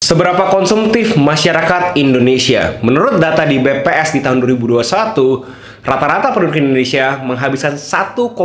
Seberapa konsumtif masyarakat Indonesia? Menurut data di BPS di tahun 2021, rata-rata penduduk Indonesia menghabiskan 1,26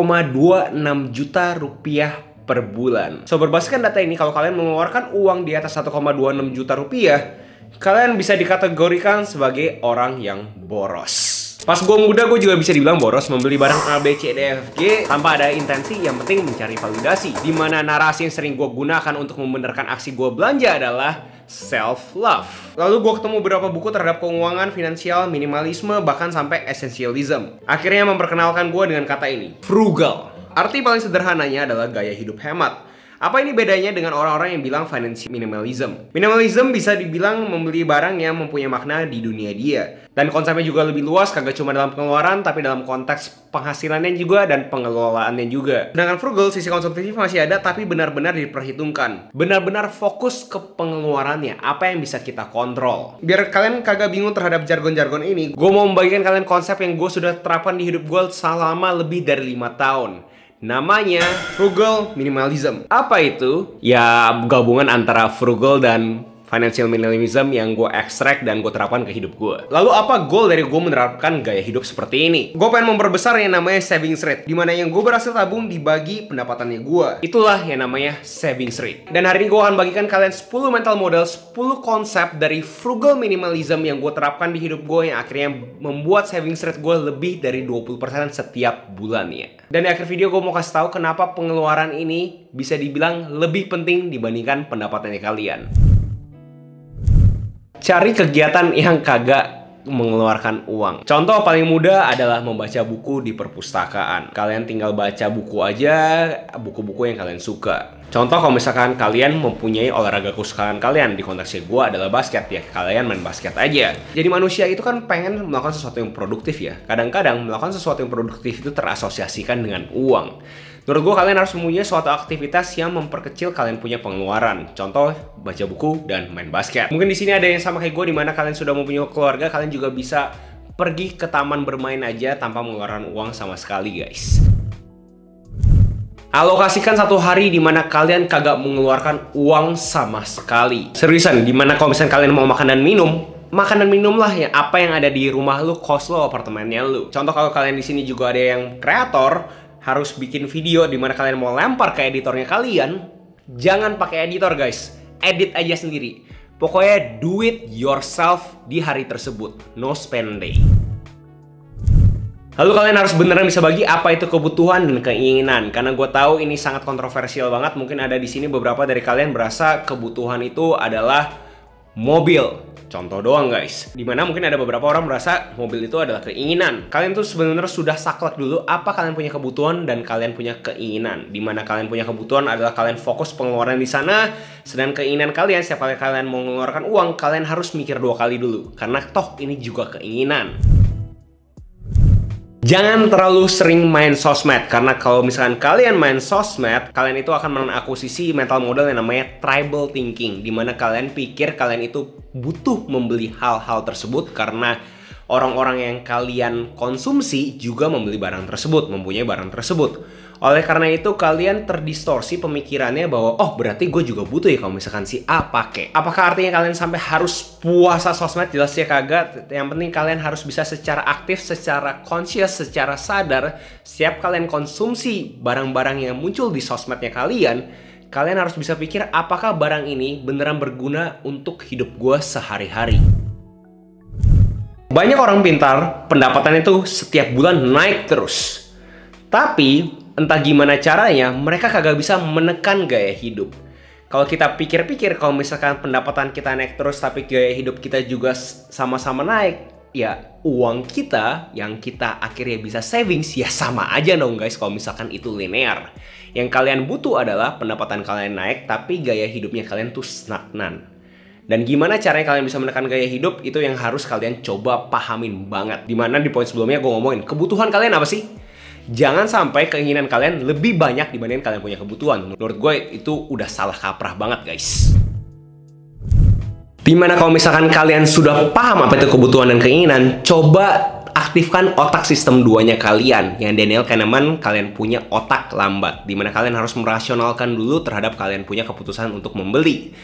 juta rupiah per bulan. So, berbasiskan data ini, kalau kalian mengeluarkan uang di atas 1,26 juta rupiah, kalian bisa dikategorikan sebagai orang yang boros. Pas gue muda, gue juga bisa dibilang boros, membeli barang A, B, C, D, F, G tanpa ada intensi, yang penting mencari validasi. Dimana narasi yang sering gue gunakan untuk membenarkan aksi gue belanja adalah self-love. Lalu gue ketemu beberapa buku terhadap keuangan, finansial, minimalisme, bahkan sampai essentialism. Akhirnya memperkenalkan gue dengan kata ini, frugal. Arti paling sederhananya adalah gaya hidup hemat. Apa ini bedanya dengan orang-orang yang bilang financial minimalism? Minimalism bisa dibilang membeli barang yang mempunyai makna di dunia dia. Dan konsepnya juga lebih luas, kagak cuma dalam pengeluaran, tapi dalam konteks penghasilannya juga dan pengelolaannya juga. Sedangkan frugal, sisi konsumtif masih ada, tapi benar-benar diperhitungkan. Benar-benar fokus ke pengeluarannya, apa yang bisa kita kontrol. Biar kalian kagak bingung terhadap jargon-jargon ini, gue mau membagikan kalian konsep yang gue sudah terapkan di hidup gue selama lebih dari 5 tahun. Namanya frugal minimalism. Apa itu? Ya gabungan antara frugal dan financial minimalism yang gue ekstrak dan gue terapkan ke hidup gue. Lalu apa goal dari gue menerapkan gaya hidup seperti ini? Gue pengen memperbesar yang namanya savings rate, dimana yang gue berhasil tabung dibagi pendapatannya gue. Itulah yang namanya savings rate. Dan hari ini gue akan bagikan kalian 10 mental model, 10 konsep dari frugal minimalism yang gue terapkan di hidup gue, yang akhirnya membuat savings rate gue lebih dari 20% setiap bulannya. Dan di akhir video gue mau kasih tahu kenapa pengeluaran ini bisa dibilang lebih penting dibandingkan pendapatannya kalian. Cari kegiatan yang kagak mengeluarkan uang. Contoh paling mudah adalah membaca buku di perpustakaan. Kalian tinggal baca buku aja, buku-buku yang kalian suka. Contoh kalau misalkan kalian mempunyai olahraga kesukaan kalian, di konteksnya gue adalah basket, ya kalian main basket aja. Jadi manusia itu kan pengen melakukan sesuatu yang produktif ya. Kadang-kadang melakukan sesuatu yang produktif itu terasosiasikan dengan uang. Menurut gue kalian harus mempunyai suatu aktivitas yang memperkecil kalian punya pengeluaran. Contoh, baca buku dan main basket. Mungkin di sini ada yang sama kayak gue, dimana kalian sudah mempunyai keluarga, kalian juga bisa pergi ke taman bermain aja tanpa mengeluarkan uang sama sekali, guys. Alokasikan satu hari dimana kalian kagak mengeluarkan uang sama sekali. Seriusan, dimana kalau misalnya kalian mau makan dan minum lah ya, apa yang ada di rumah lu, kos lo, apartemennya lu. Contoh kalau kalian di sini juga ada yang kreator, harus bikin video dimana kalian mau lempar ke editornya kalian, jangan pakai editor guys, edit aja sendiri. Pokoknya do it yourself di hari tersebut, no spend day. Lalu kalian harus beneran bisa bagi apa itu kebutuhan dan keinginan, karena gue tahu ini sangat kontroversial banget. Mungkin ada di sini beberapa dari kalian berasa kebutuhan itu adalah mobil. Contoh doang guys, dimana mungkin ada beberapa orang merasa mobil itu adalah keinginan. Kalian tuh sebenarnya sudah saklek dulu apa kalian punya kebutuhan dan kalian punya keinginan. Dimana kalian punya kebutuhan adalah kalian fokus pengeluaran di sana, sedangkan keinginan kalian, setiap kali kalian mau mengeluarkan uang, kalian harus mikir 2 kali dulu, karena toh ini juga keinginan. Jangan terlalu sering main sosmed, karena kalau misalkan kalian main sosmed, kalian itu akan mengakuisisi mental model yang namanya tribal thinking, dimana kalian pikir kalian itu butuh membeli hal-hal tersebut karena orang-orang yang kalian konsumsi juga membeli barang tersebut, mempunyai barang tersebut. Oleh karena itu kalian terdistorsi pemikirannya bahwa oh berarti gue juga butuh ya kalau misalkan si A pakai. Apakah artinya kalian sampai harus puasa sosmed? Jelas ya kagak. Yang penting kalian harus bisa secara aktif, secara conscious, secara sadar, setiap kalian konsumsi barang-barang yang muncul di sosmednya kalian harus bisa pikir apakah barang ini beneran berguna untuk hidup gue sehari-hari. Banyak orang pintar pendapatan itu setiap bulan naik terus, tapi entah gimana caranya, mereka kagak bisa menekan gaya hidup. Kalau kita pikir-pikir, kalau misalkan pendapatan kita naik terus, tapi gaya hidup kita juga sama-sama naik, ya uang kita yang kita akhirnya bisa savings, ya sama aja dong guys kalau misalkan itu linear. Yang kalian butuh adalah pendapatan kalian naik, tapi gaya hidupnya kalian tuh stagnan. Dan gimana caranya kalian bisa menekan gaya hidup, itu yang harus kalian coba pahamin banget. Dimana di poin sebelumnya gue ngomongin, kebutuhan kalian apa sih? Jangan sampai keinginan kalian lebih banyak dibandingin kalian punya kebutuhan. Menurut gue itu udah salah kaprah banget guys. Dimana kalau misalkan kalian sudah paham apa itu kebutuhan dan keinginan, coba aktifkan otak sistem 2-nya kalian. Yang Daniel Kahneman, kalian punya otak lambat, dimana kalian harus merasionalkan dulu terhadap kalian punya keputusan untuk membeli.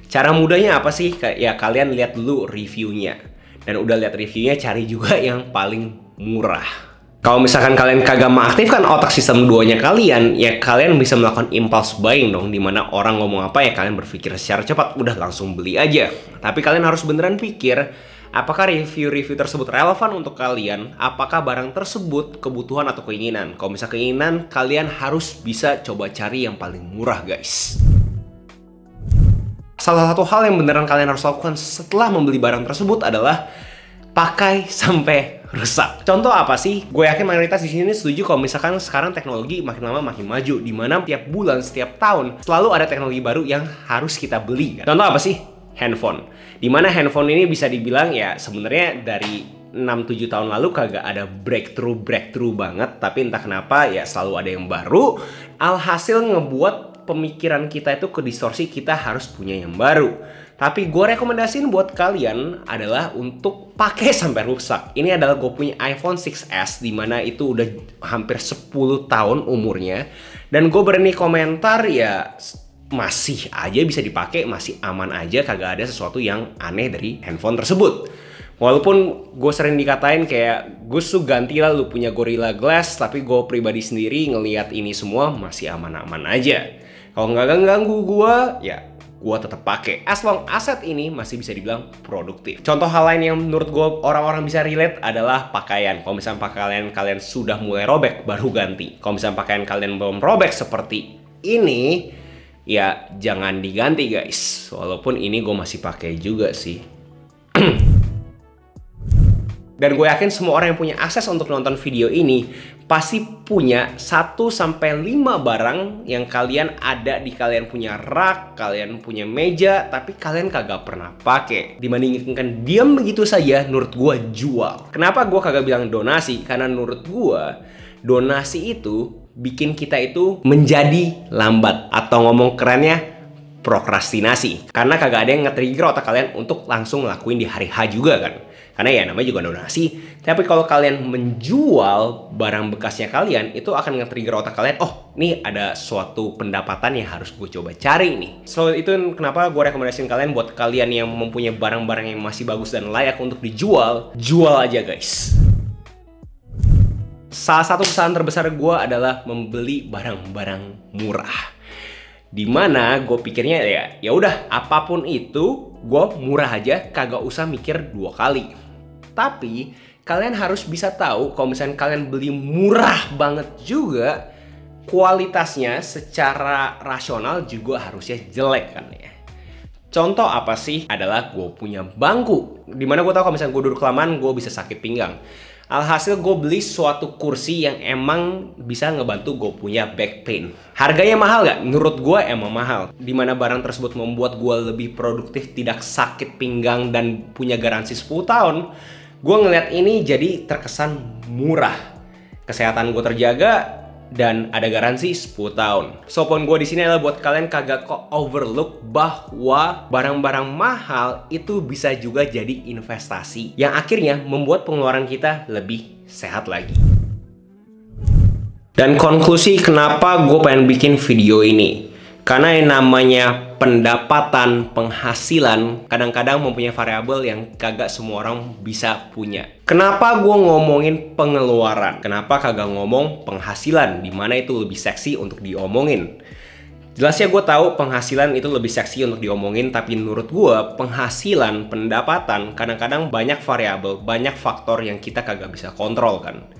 Cara mudahnya apa sih? Ya kalian lihat dulu reviewnya. Dan udah lihat reviewnya, cari juga yang paling murah. Kalau misalkan kalian kagak mengaktifkan otak sistem 2-nya kalian, ya kalian bisa melakukan impulse buying dong, dimana orang ngomong apa ya kalian berpikir secara cepat, udah langsung beli aja. Tapi kalian harus beneran pikir, apakah review-review tersebut relevan untuk kalian? Apakah barang tersebut kebutuhan atau keinginan? Kalau misalkan keinginan, kalian harus bisa coba cari yang paling murah, guys. Salah satu hal yang beneran kalian harus lakukan setelah membeli barang tersebut adalah pakai sampai rusak. Contoh apa sih? Gue yakin mayoritas di sini setuju kalau misalkan sekarang teknologi makin lama makin maju, dimana tiap bulan, setiap tahun selalu ada teknologi baru yang harus kita beli. Kan? Contoh apa sih? Handphone. Dimana handphone ini bisa dibilang ya sebenarnya dari 6-7 tahun lalu kagak ada breakthrough banget, tapi entah kenapa ya selalu ada yang baru. Alhasil ngebuat pemikiran kita itu ke distorsi, kita harus punya yang baru. Tapi gue rekomendasiin buat kalian adalah untuk pakai sampai rusak. Ini adalah gue punya iPhone 6s, dimana itu udah hampir 10 tahun umurnya. Dan gue berani komentar ya masih aja bisa dipakai, masih aman aja, kagak ada sesuatu yang aneh dari handphone tersebut. Walaupun gue sering dikatain kayak Gus tuh gantilah lu punya Gorilla Glass, tapi gue pribadi sendiri ngelihat ini semua masih aman-aman aja. Kalau nggak ganggu gue, ya gue tetap pakai. As long aset ini masih bisa dibilang produktif. Contoh hal lain yang menurut gue orang-orang bisa relate adalah pakaian. Kalau misalnya pakaian kalian sudah mulai robek, baru ganti. Kalau misalnya pakaian kalian belum robek seperti ini, ya jangan diganti guys. Walaupun ini gue masih pakai juga sih. Dan gue yakin semua orang yang punya akses untuk nonton video ini pasti punya 1-5 barang yang kalian ada di kalian punya rak, kalian punya meja, tapi kalian kagak pernah pakai. Dibandingkan diam begitu saja, menurut gue jual. Kenapa gue kagak bilang donasi? Karena menurut gue donasi itu bikin kita itu menjadi lambat, atau ngomong kerennya prokrastinasi. Karena kagak ada yang nge-trigger otak kalian untuk langsung ngelakuin di hari H juga kan. Karena ya namanya juga donasi. Tapi kalau kalian menjual barang bekasnya kalian, itu akan nge-trigger otak kalian, oh ini ada suatu pendapatan yang harus gue coba cari nih. So itu kenapa gue rekomendasiin kalian buat kalian yang mempunyai barang-barang yang masih bagus dan layak untuk dijual, jual aja guys. Salah satu kesalahan terbesar gue adalah membeli barang-barang murah. Dimana gue pikirnya ya udah apapun itu gue murah aja, kagak usah mikir 2 kali. Tapi kalian harus bisa tahu kalau misalnya kalian beli murah banget juga, kualitasnya secara rasional juga harusnya jelek kan ya. Contoh apa sih? Adalah gue punya bangku. Dimana gue tahu kalau misalnya gue duduk kelamaan gue bisa sakit pinggang. Alhasil gue beli suatu kursi yang emang bisa ngebantu gue punya back pain. Harganya mahal gak? Menurut gue emang mahal. Dimana barang tersebut membuat gue lebih produktif, tidak sakit pinggang, dan punya garansi 10 tahun. Gue ngeliat ini jadi terkesan murah. Kesehatan gue terjaga dan ada garansi 10 tahun. So poin gue di sini adalah buat kalian kagak kok overlook bahwa barang-barang mahal itu bisa juga jadi investasi yang akhirnya membuat pengeluaran kita lebih sehat lagi. Dan konklusi kenapa gue pengen bikin video ini, karena yang namanya pendapatan, penghasilan kadang-kadang mempunyai variabel yang kagak semua orang bisa punya. Kenapa gue ngomongin pengeluaran? Kenapa kagak ngomong penghasilan? Dimana itu lebih seksi untuk diomongin. Jelasnya gue tahu penghasilan itu lebih seksi untuk diomongin, tapi menurut gue penghasilan, pendapatan kadang-kadang banyak variabel, banyak faktor yang kita kagak bisa kontrol kan.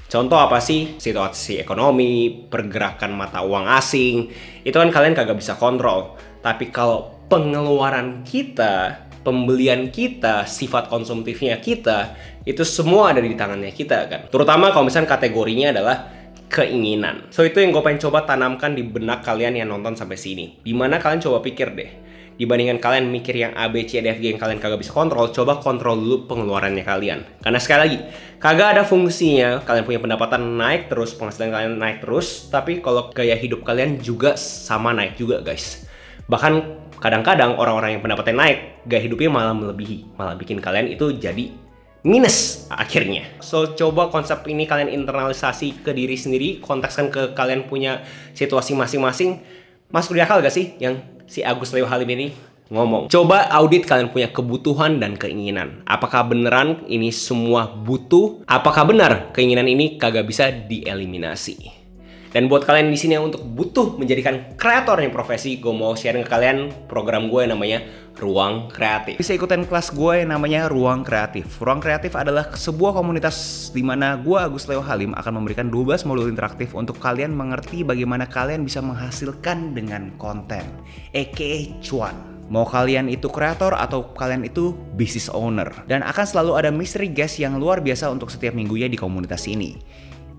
Contoh apa sih? Situasi ekonomi, pergerakan mata uang asing, itu kan kalian kagak bisa kontrol. Tapi kalau pengeluaran kita, pembelian kita, sifat konsumtifnya kita, itu semua ada di tangannya kita kan. Terutama kalau misalnya kategorinya adalah keinginan. So itu yang gue pengen coba tanamkan di benak kalian yang nonton sampai sini. Dimana kalian coba pikir deh, dibandingkan kalian mikir yang A, B, C, D, F, G yang kalian kagak bisa kontrol, coba kontrol dulu pengeluarannya kalian. Karena sekali lagi, kagak ada fungsinya kalian punya pendapatan naik terus, penghasilan kalian naik terus, tapi kalau gaya hidup kalian juga sama naik juga guys. Bahkan kadang-kadang orang-orang yang pendapatannya naik, gaya hidupnya malah melebihi, malah bikin kalian itu jadi minus akhirnya. So coba konsep ini kalian internalisasi ke diri sendiri, kontekskan ke kalian punya situasi masing-masing. Masuk di akal gak sih yang si Agus Leo Halim ini? ngomong. Coba audit kalian punya kebutuhan dan keinginan. Apakah beneran ini semua butuh? Apakah benar keinginan ini kagak bisa dieliminasi? Dan buat kalian di sini yang untuk butuh menjadikan kreator yang profesi, gue mau sharing ke kalian program gue yang namanya Ruang Kreatif. Bisa ikutan kelas gue yang namanya Ruang Kreatif. Ruang Kreatif adalah sebuah komunitas di mana gue, Agus Leo Halim, akan memberikan 12 modul interaktif untuk kalian mengerti bagaimana kalian bisa menghasilkan dengan konten, aka cuan. Mau kalian itu kreator atau kalian itu business owner. Dan akan selalu ada mystery guest yang luar biasa untuk setiap minggunya di komunitas ini.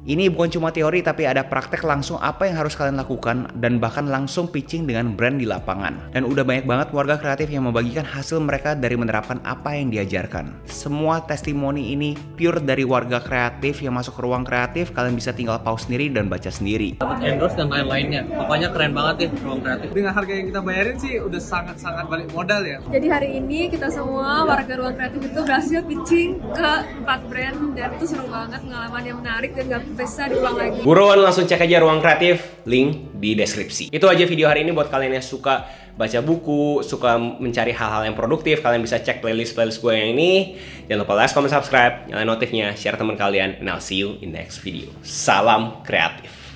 Ini bukan cuma teori, tapi ada praktek langsung apa yang harus kalian lakukan dan bahkan langsung pitching dengan brand di lapangan. Dan udah banyak banget warga kreatif yang membagikan hasil mereka dari menerapkan apa yang diajarkan. Semua testimoni ini pure dari warga kreatif yang masuk ke Ruang Kreatif. Kalian bisa tinggal pause sendiri dan baca sendiri. Dapat endorse dan lain-lainnya. Pokoknya keren banget ya Ruang Kreatif. Dengan harga yang kita bayarin sih udah sangat-sangat balik modal ya. Jadi hari ini kita semua warga Ruang Kreatif itu berhasil pitching ke 4 brand dan itu seru banget, pengalaman yang menarik dan gak bisa diulang lagi. Buruan langsung cek aja Ruang Kreatif, link di deskripsi. Itu aja video hari ini buat kalian yang suka baca buku, suka mencari hal-hal yang produktif. Kalian bisa cek playlist gue yang ini. Jangan lupa like, comment, subscribe, nyalain notifnya, share teman kalian, and I'll see you in next video. Salam kreatif.